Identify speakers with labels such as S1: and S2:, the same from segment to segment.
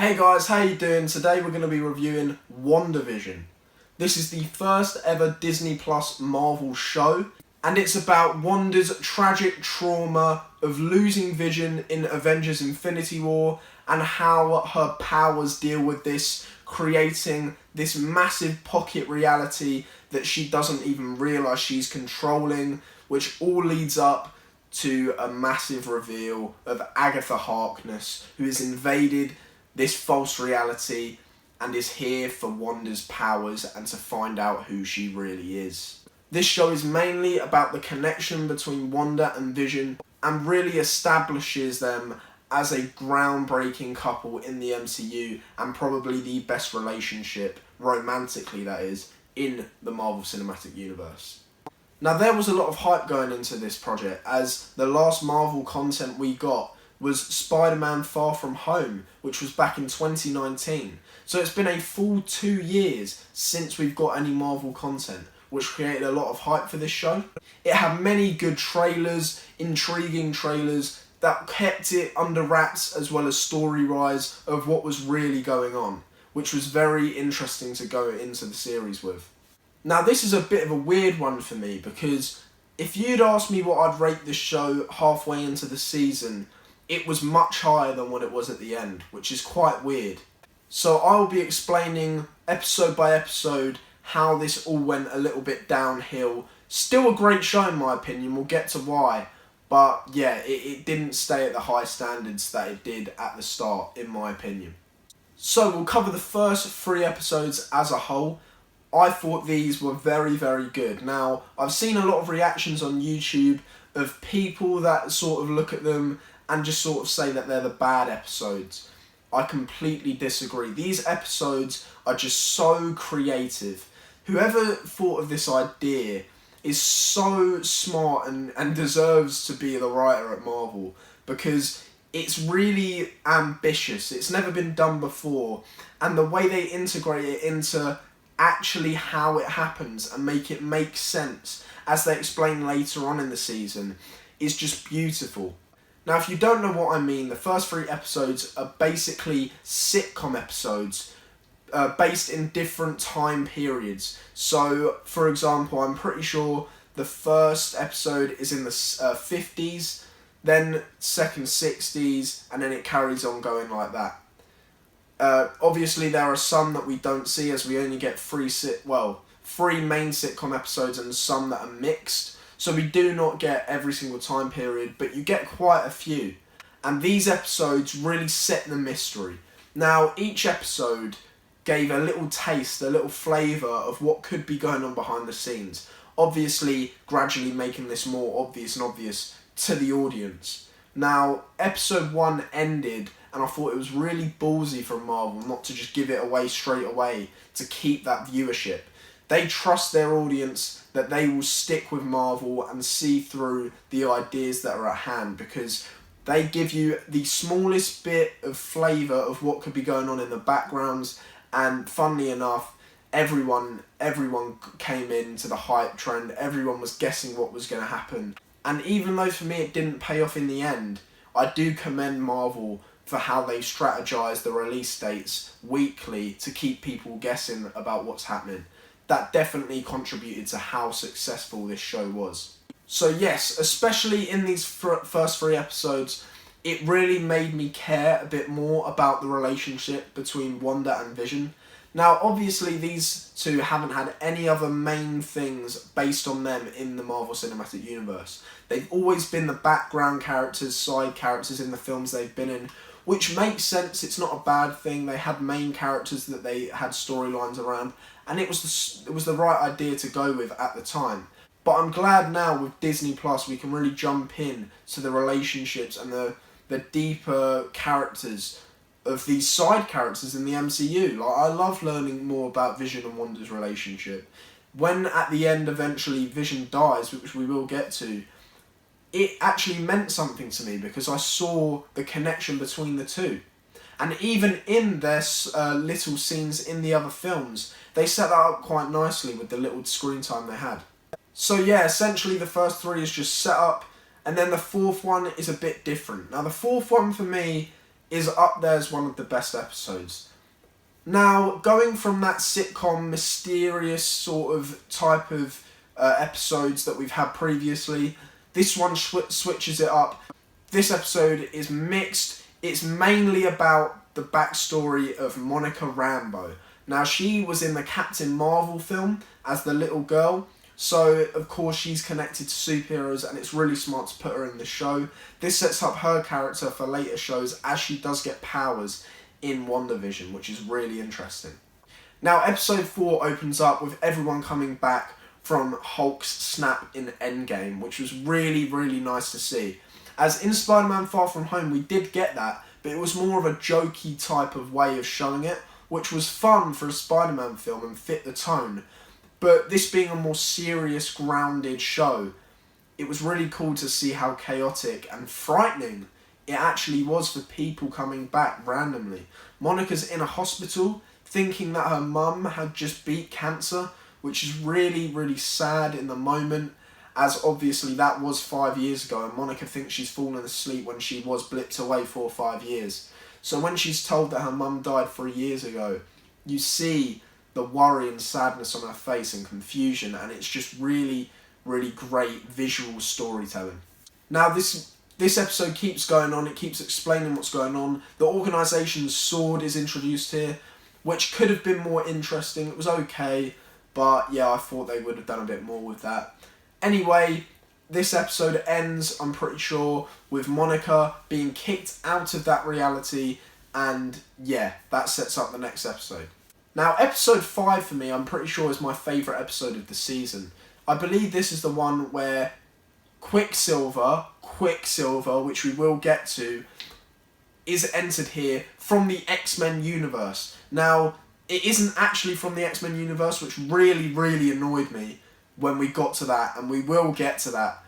S1: Hey guys, how you doing? Today we're going to be reviewing WandaVision. This is the first ever Disney Plus Marvel show, and it's about Wanda's tragic trauma of losing Vision in Avengers Infinity War and how her powers deal with this, creating this massive pocket reality that she doesn't even realise she's controlling, which all leads up to a massive reveal of Agatha Harkness, who has invaded this false reality and is here for Wanda's powers and to find out who she really is. This show is mainly about the connection between Wanda and Vision and really establishes them as a groundbreaking couple in the MCU and probably the best relationship, romantically that is, in the Marvel Cinematic Universe. Now there was a lot of hype going into this project, as the last Marvel content we got was Spider-Man Far From Home, which was back in 2019. So it's been a full 2 years since we've got any Marvel content, which created a lot of hype for this show. It had many good trailers, intriguing trailers, that kept it under wraps, as well as story-wise of what was really going on, which was very interesting to go into the series with. Now this is a bit of a weird one for me, because if you'd asked me what I'd rate this show halfway into the season, it was much higher than what it was at the end, which is quite weird. So I will be explaining episode by episode how this all went a little bit downhill. Still a great show in my opinion, we'll get to why. But yeah, it didn't stay at the high standards that it did at the start, in my opinion. So we'll cover the first 3 episodes as a whole. I thought these were very, very good. Now, I've seen a lot of reactions on YouTube of people that sort of look at them and just sort of say that they're the bad episodes. I completely disagree. These episodes are just so creative. Whoever thought of this idea is so smart and deserves to be the writer at Marvel, because it's really ambitious. It's never been done before, and the way they integrate it into actually how it happens and make it make sense, as they explain later on in the season, is just beautiful. Now, if you don't know what I mean, the first 3 episodes are basically sitcom episodes based in different time periods. So, for example, I'm pretty sure the first episode is in the 50s, then second 60s, and then it carries on going like that. Obviously, there are some that we don't see, as we only get 3 main sitcom episodes and some that are mixed. So we do not get every single time period, but you get quite a few. And these episodes really set the mystery. Now, each episode gave a little taste, a little flavour of what could be going on behind the scenes. Obviously, gradually making this more obvious to the audience. Now, episode 1 ended, and I thought it was really ballsy from Marvel not to just give it away straight away to keep that viewership. They trust their audience that they will stick with Marvel and see through the ideas that are at hand, because they give you the smallest bit of flavour of what could be going on in the backgrounds, and funnily enough, everyone came into the hype trend, everyone was guessing what was going to happen. And even though for me it didn't pay off in the end, I do commend Marvel for how they strategise the release dates weekly to keep people guessing about what's happening. That definitely contributed to how successful this show was. So yes, especially in these first 3 episodes, it really made me care a bit more about the relationship between Wanda and Vision. Now, obviously, these two haven't had any other main things based on them in the Marvel Cinematic Universe. They've always been the background characters, side characters in the films they've been in, which makes sense. It's not a bad thing. They had main characters that they had storylines around, and it was the right idea to go with at the time. But I'm glad now with Disney Plus we can really jump in to the relationships and the deeper characters of these side characters in the MCU. Like, I love learning more about Vision and Wanda's relationship. When at the end eventually Vision dies, which we will get to, it actually meant something to me because I saw the connection between the two. And even in their little scenes in the other films, they set that up quite nicely with the little screen time they had. So yeah, essentially the first 3 is just set up, and then the 4th one is a bit different. Now the 4th one for me is up there as one of the best episodes. Now, going from that sitcom, mysterious sort of type of episodes that we've had previously, this one switches it up. This episode is mixed. It's mainly about the backstory of Monica Rambeau. Now, she was in the Captain Marvel film as the little girl, so of course she's connected to superheroes, and it's really smart to put her in the show. This sets up her character for later shows, as she does get powers in WandaVision, which is really interesting. Now, episode 4 opens up with everyone coming back from Hulk's snap in Endgame, which was really, really nice to see. As in Spider-Man Far From Home, we did get that, but it was more of a jokey type of way of showing it, which was fun for a Spider-Man film and fit the tone. But this being a more serious, grounded show, it was really cool to see how chaotic and frightening it actually was for people coming back randomly. Monica's in a hospital, thinking that her mum had just beat cancer, which is really, really sad in the moment, as obviously that was 5 years ago, and Monica thinks she's fallen asleep when she was blipped away 4 or 5 years. So when she's told that her mum died 3 years ago, you see the worry and sadness on her face and confusion, and it's just really, really great visual storytelling. Now, this episode keeps going on, it keeps explaining what's going on. The organisation's sword is introduced here, which could have been more interesting. It was okay, but yeah, I thought they would have done a bit more with that. Anyway, this episode ends, I'm pretty sure, with Monica being kicked out of that reality, and yeah, that sets up the next episode. Now, episode 5 for me, I'm pretty sure is my favourite episode of the season. I believe this is the one where Quicksilver, which we will get to, is entered here from the X-Men universe. Now, it isn't actually from the X-Men universe, which really, really annoyed me when we got to that, and we will get to that.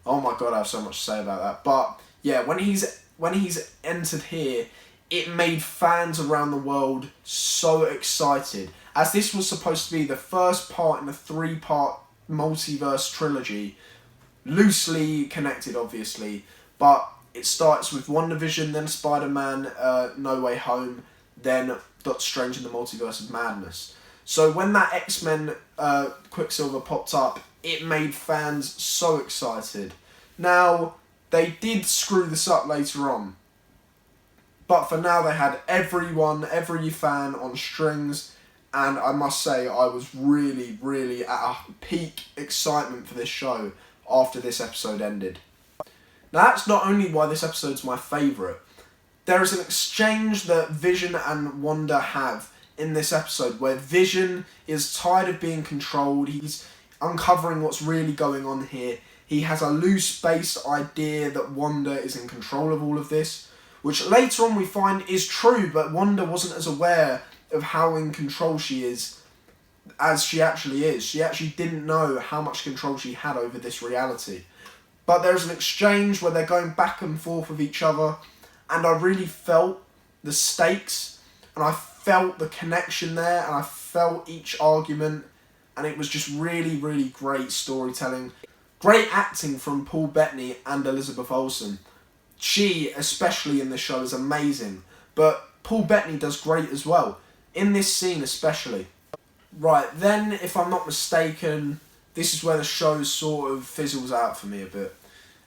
S1: Oh my god, I have so much to say about that. But yeah, when he's entered here, it made fans around the world so excited, as this was supposed to be the first part in a 3-part multiverse trilogy, loosely connected obviously, but it starts with WandaVision, then Spider-Man No Way Home, then Doctor Strange in the Multiverse of Madness. So when that X-Men Quicksilver popped up, it made fans so excited. Now, they did screw this up later on, but for now they had every fan on strings, and I must say I was really, really at a peak excitement for this show after this episode ended. Now, that's not only why this episode's my favourite. There is an exchange that Vision and Wanda have in this episode where Vision is tired of being controlled. He's uncovering what's really going on here. He has a loose base idea that Wanda is in control of all of this, which later on we find is true, but Wanda wasn't as aware of how in control she is as she actually is. She actually didn't know how much control she had over this reality. But there's an exchange where they're going back and forth with each other, and I really felt the stakes, and I felt the connection there, and I felt each argument, and it was just really, really great storytelling. Great acting from Paul Bettany and Elizabeth Olsen. She, especially in the show, is amazing, but Paul Bettany does great as well, in this scene especially. Right, then, if I'm not mistaken, this is where the show sort of fizzles out for me a bit.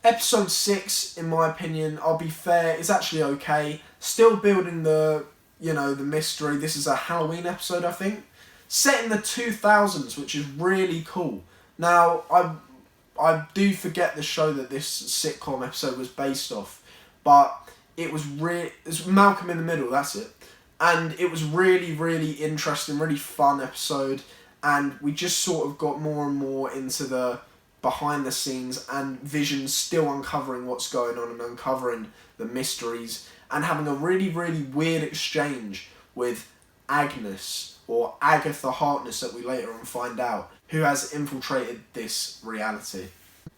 S1: Episode 6, in my opinion, I'll be fair, is actually okay. Still building the mystery. This is a Halloween episode, I think. Set in the 2000s, which is really cool. Now, I do forget the show that this sitcom episode was based off, but it's Malcolm in the Middle, that's it. And it was really, really interesting, really fun episode, and we just sort of got more and more into the behind the scenes, and Vision still uncovering what's going on and uncovering the mysteries, and having a really, really weird exchange with Agnes, or Agatha Harkness that we later on find out, who has infiltrated this reality.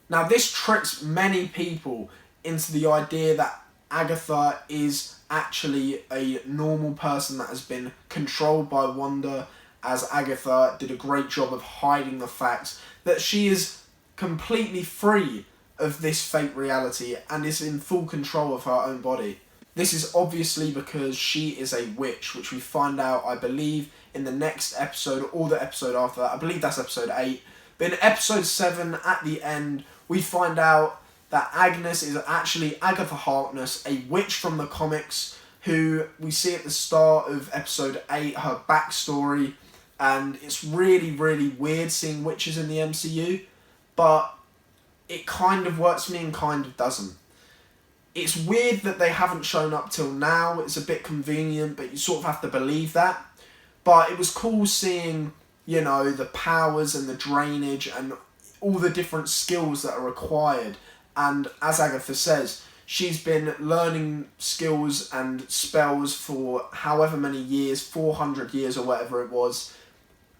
S1: Now, this tricks many people into the idea that Agatha is actually a normal person that has been controlled by Wanda, as Agatha did a great job of hiding the fact that she is completely free of this fake reality and is in full control of her own body. This is obviously because she is a witch, which we find out, I believe, in the next episode or the episode after that. I believe that's episode 8. But in episode 7, at the end, we find out that Agnes is actually Agatha Harkness, a witch from the comics, who we see at the start of episode 8, her backstory. And it's really, really weird seeing witches in the MCU. But it kind of works for me and kind of doesn't. It's weird that they haven't shown up till now. It's a bit convenient, but you sort of have to believe that. But it was cool seeing, you know, the powers and the drainage and all the different skills that are required. And as Agatha says, she's been learning skills and spells for however many years, 400 years or whatever it was.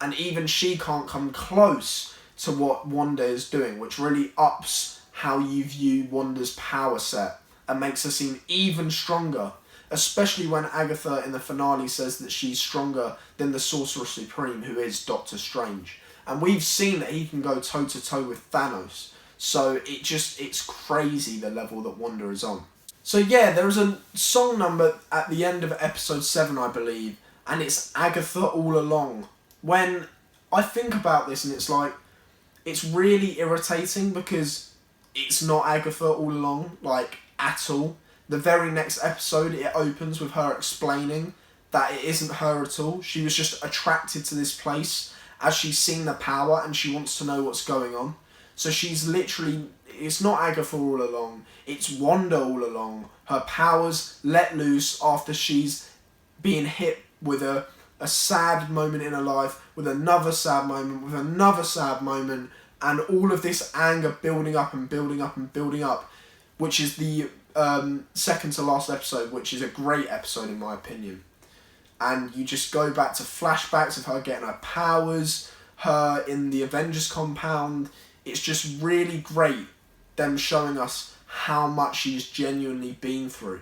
S1: And even she can't come close to what Wanda is doing, which really ups how you view Wanda's power set and makes her seem even stronger, especially when Agatha in the finale says that she's stronger than the Sorcerer Supreme, who is Doctor Strange. And we've seen that he can go toe-to-toe with Thanos. So it's crazy the level that Wanda is on. So yeah, there is a song number at the end of episode 7, I believe, and it's Agatha All Along. When I think about this, and it's like, it's really irritating because it's not Agatha all along, like, at all. The very next episode, it opens with her explaining that it isn't her at all. She was just attracted to this place as she's seen the power and she wants to know what's going on. So she's literally, it's not Agatha all along, it's Wanda all along. Her powers let loose after she's being hit with a sad moment in her life, with another sad moment, with another sad moment, and all of this anger building up and building up and building up, which is the second to last episode, which is a great episode in my opinion. And you just go back to flashbacks of her getting her powers, her in the Avengers compound. It's just really great, them showing us how much she's genuinely been through.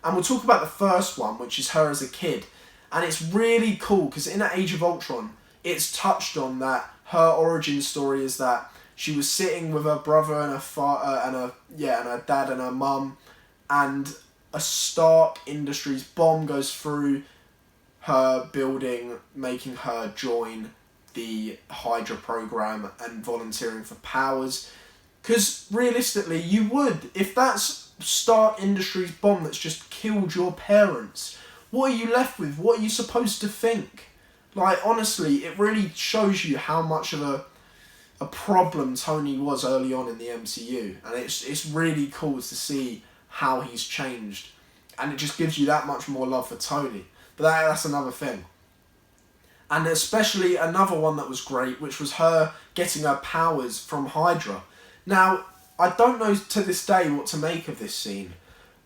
S1: And we'll talk about the first one, which is her as a kid. And it's really cool because in Age of Ultron, it's touched on that her origin story is that she was sitting with her brother and her her dad and her mum, and a Stark Industries bomb goes through her building, making her join the Hydra program and volunteering for powers. Because realistically, you would, if that's Stark Industries bomb that's just killed your parents. What are you left with? What are you supposed to think? Like, honestly, it really shows you how much of a problem Tony was early on in the MCU. And it's really cool to see how he's changed. And it just gives you that much more love for Tony. But that's another thing. And especially another one that was great, which was her getting her powers from Hydra. Now, I don't know to this day what to make of this scene.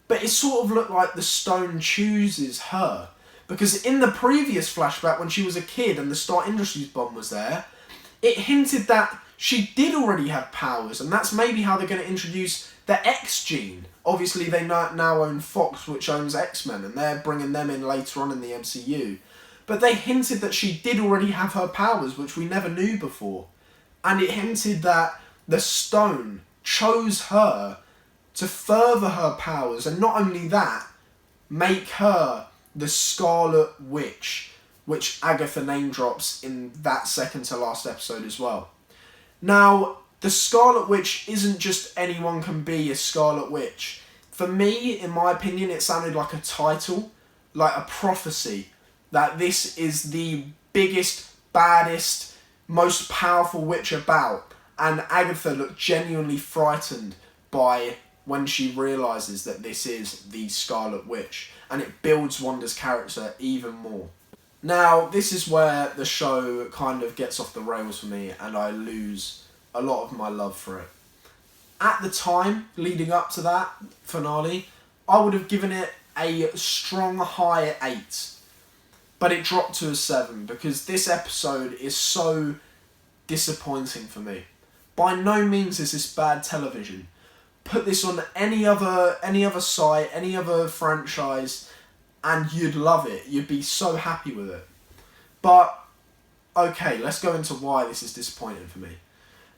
S1: But it sort of looked like the stone chooses her. Because in the previous flashback, when she was a kid and the Stark Industries bomb was there, it hinted that she did already have powers. And that's maybe how they're going to introduce the X gene. Obviously, they now own Fox, which owns X-Men. And they're bringing them in later on in the MCU. But they hinted that she did already have her powers, which we never knew before. And it hinted that the stone chose her to further her powers, and not only that, make her the Scarlet Witch, which Agatha name drops in that second to last episode as well. Now, the Scarlet Witch isn't just anyone can be a Scarlet Witch. For me, in my opinion, it sounded like a title, like a prophecy, that this is the biggest, baddest, most powerful witch about. And Agatha looked genuinely frightened by when she realises that this is the Scarlet Witch, and it builds Wanda's character even more. Now, this is where the show kind of gets off the rails for me, and I lose a lot of my love for it. At the time, leading up to that finale, I would have given it a strong high 8, but it dropped to a 7, because this episode is so disappointing for me. By no means is this bad television. Put this on any other site, any other franchise, and you'd love it. You'd be so happy with it. But, okay, let's go into why this is disappointing for me.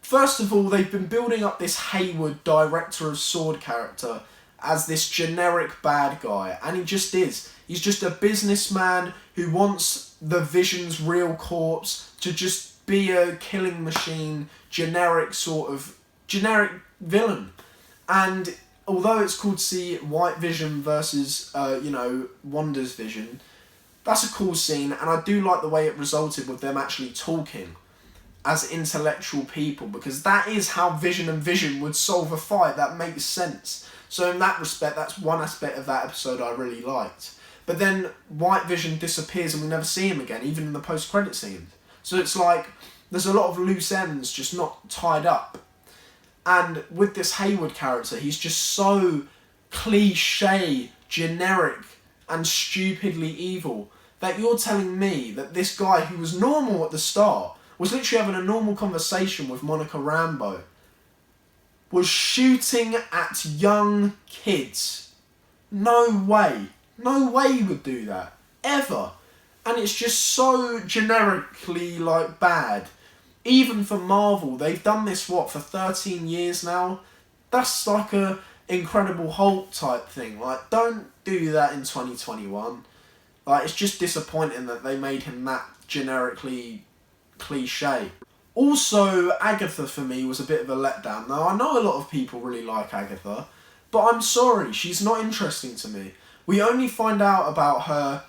S1: First of all, they've been building up this Hayward, Director of Sword character as this generic bad guy, and he just is. He's just a businessman who wants the Vision's real corpse to just be a killing machine, generic villain. And although it's cool to see White Vision versus, Wanda's Vision, that's a cool scene, and I do like the way it resulted with them actually talking as intellectual people, because that is how Vision and Vision would solve a fight. That makes sense. So in that respect, that's one aspect of that episode I really liked. But then White Vision disappears and we never see him again, even in the post-credit scenes. So it's like there's a lot of loose ends just not tied up. And with this Hayward character, he's just so cliche, generic, and stupidly evil that you're telling me that this guy who was normal at the start, was literally having a normal conversation with Monica Rambeau, was shooting at young kids. No way. No way he would do that. Ever. And it's just so generically, bad. Even for Marvel, they've done this, for 13 years now? That's like a Incredible Hulk type thing. Don't do that in 2021. It's just disappointing that they made him that generically cliche. Also, Agatha for me was a bit of a letdown. Now, I know a lot of people really like Agatha, but I'm sorry, she's not interesting to me. We only find out about her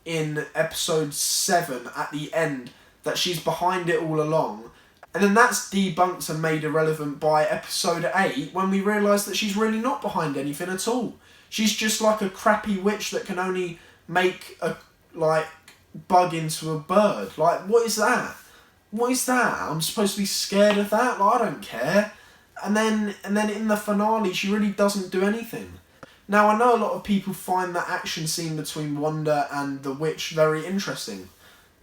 S1: in episode 7 at the end, that she's behind it all along. And then that's debunked and made irrelevant by episode 8, when we realise that she's really not behind anything at all. She's just like a crappy witch that can only make a, bug into a bird. What is that? What is that? I'm supposed to be scared of that? I don't care. And then in the finale, she really doesn't do anything. Now, I know a lot of people find the action scene between Wanda and the witch very interesting.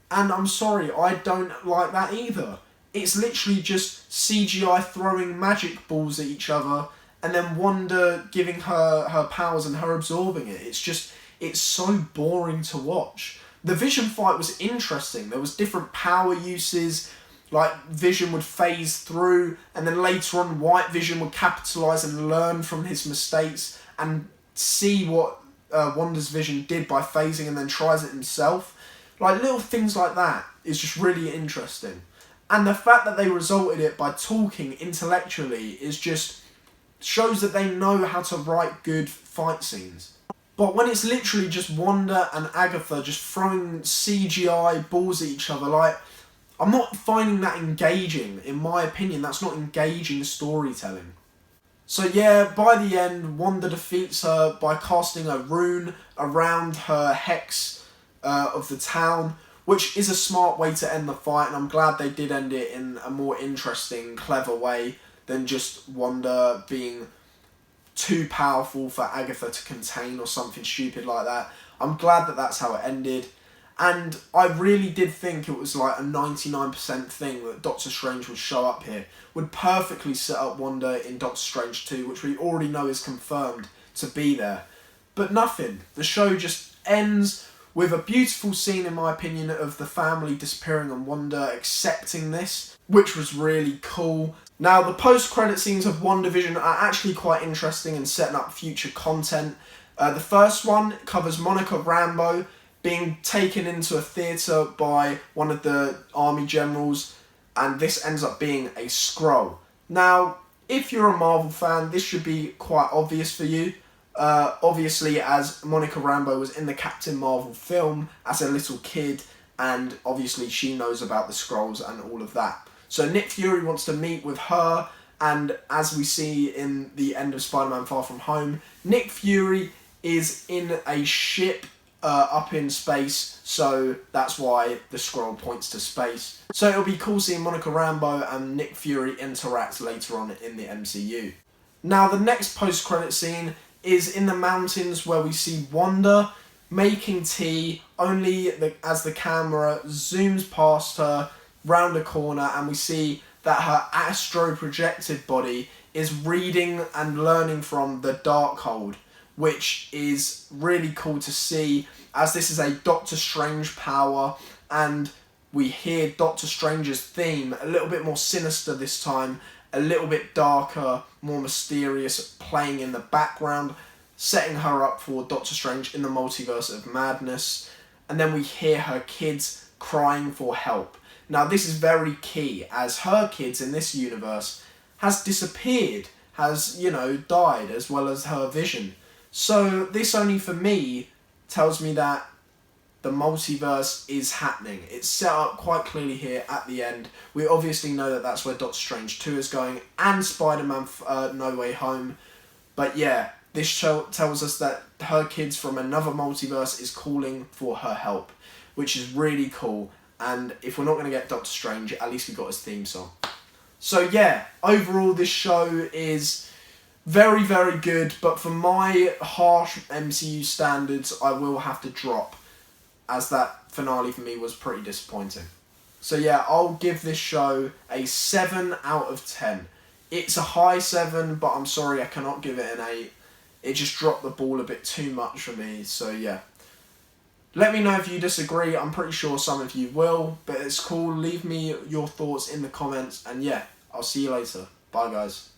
S1: And I'm sorry, I don't like that either. It's literally just CGI throwing magic balls at each other, and then Wanda giving her powers and her absorbing it. It's so boring to watch. The Vision fight was interesting. There was different power uses, Vision would phase through, and then later on White Vision would capitalise and learn from his mistakes and see what Wanda's Vision did by phasing, and then tries it himself. Little things like that is just really interesting. And the fact that they resulted it by talking intellectually is just shows that they know how to write good fight scenes. But when it's literally just Wanda and Agatha just throwing CGI balls at each other, I'm not finding that engaging. In my opinion, that's not engaging storytelling. So yeah, by the end, Wanda defeats her by casting a rune around her hex of the town, which is a smart way to end the fight, and I'm glad they did end it in a more interesting, clever way than just Wanda being too powerful for Agatha to contain or something stupid like that. I'm glad that that's how it ended, and I really did think it was a 99% thing that Doctor Strange would show up here. Would perfectly set up Wanda in Doctor Strange 2, which we already know is confirmed to be there. But nothing. The show just ends with a beautiful scene, in my opinion, of the family disappearing and Wanda accepting this, which was really cool. Now, the post-credit scenes of WandaVision are actually quite interesting in setting up future content. The first one covers Monica Rambeau being taken into a theatre by one of the army generals, and this ends up being a Skrull. Now, if you're a Marvel fan, this should be quite obvious for you. Obviously, as Monica Rambeau was in the Captain Marvel film as a little kid, and obviously she knows about the Skrulls and all of that. So Nick Fury wants to meet with her, and as we see in the end of Spider-Man Far From Home, Nick Fury is in a ship up in space, so that's why the Skrull points to space. So it'll be cool seeing Monica Rambeau and Nick Fury interact later on in the MCU. Now, the next post-credit scene is in the mountains, where we see Wanda making tea, only as the camera zooms past her round a corner, and we see that her astro-projected body is reading and learning from the Darkhold, which is really cool to see, as this is a Doctor Strange power, and we hear Doctor Strange's theme, a little bit more sinister this time, a little bit darker, more mysterious, playing in the background. setting her up for Doctor Strange in the Multiverse of Madness. And then we hear her kids crying for help. Now this is very key, as her kids in this universe has disappeared, has, died, as well as her Vision. So this only for me tells me that the multiverse is happening. It's set up quite clearly here at the end. We obviously know that that's where Doctor Strange 2 is going, and Spider-Man No Way Home. But yeah, this show tells us that her kids from another multiverse is calling for her help, which is really cool. And if we're not going to get Doctor Strange, at least we got his theme song. So yeah, overall this show is very, very good, but for my harsh MCU standards, I will have to drop, as that finale for me was pretty disappointing. So yeah, I'll give this show a 7 out of 10. It's a high 7, but I'm sorry I cannot give it an 8. It just dropped the ball a bit too much for me, so yeah. Let me know if you disagree. I'm pretty sure some of you will, but it's cool. Leave me your thoughts in the comments, and yeah, I'll see you later. Bye guys.